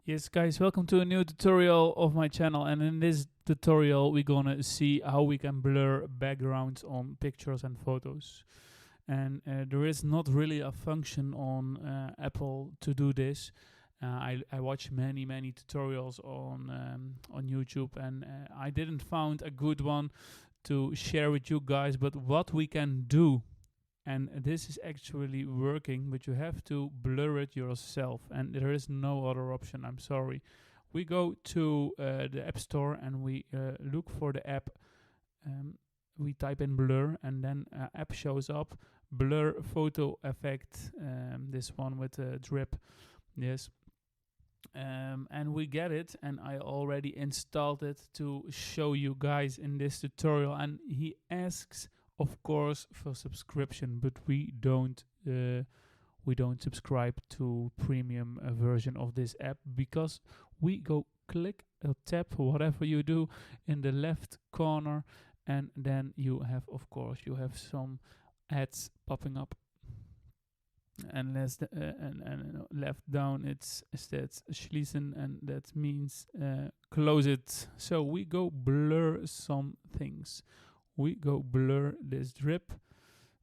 Yes guys, welcome to a new tutorial of my channel, and in this tutorial we're gonna see how we can blur backgrounds on pictures and photos. And there is not really a function on Apple to do this. I watch many tutorials on YouTube, and I didn't find a good one to share with you guys. But what we can do, and this is actually working, but you have to blur it yourself, and there is no other option. I'm sorry. We go to the App Store and we look for the app. We type in blur, and then app shows up, blur photo effect, this one with a drip. Yes. And we get it, and I already installed it to show you guys in this tutorial. And he asks, of course, for subscription, but we don't subscribe to premium version of this app, because we go click or tap, whatever you do, in the left corner, and then you have, of course, you have some ads popping up. And left down it's that's schließen, and that means close it. So we go blur some things. We go blur this drip.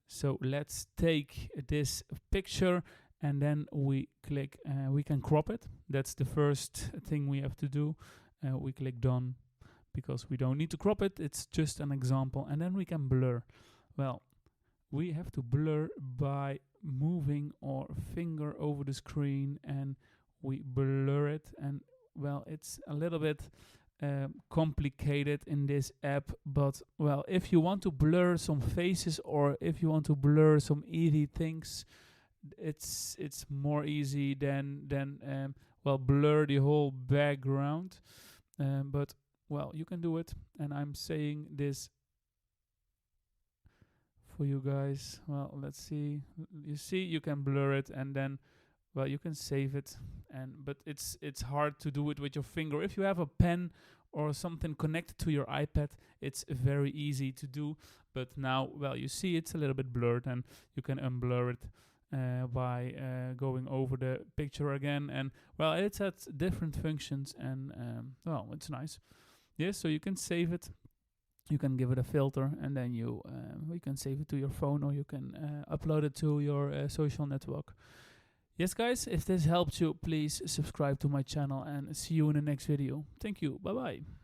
So let's take this picture, and then we click, we can crop it. That's the first thing we have to do. We click done, because we don't need to crop it, it's just an example. And then we can blur. Well, we have to blur by moving our finger over the screen, and we blur it. And well, it's a little bit complicated in this app, but well, if you want to blur some faces, or if you want to blur some easy things, it's more easy than well, blur the whole background. But well, you can do it, and I'm saying this for you guys. Well, let's see. You see, you can blur it, and then well, you can save it. And but it's hard to do it with your finger. If you have a pen or something connected to your iPad, it's very easy to do. But now, well, you see it's a little bit blurred, and you can unblur it by going over the picture again. And well, it's at different functions, and well, it's nice. Yes, so you can save it. You can give it a filter, and then you can save it to your phone, or you can upload it to your social network. Yes guys, if this helped you, please subscribe to my channel, and see you in the next video. Thank you, bye bye.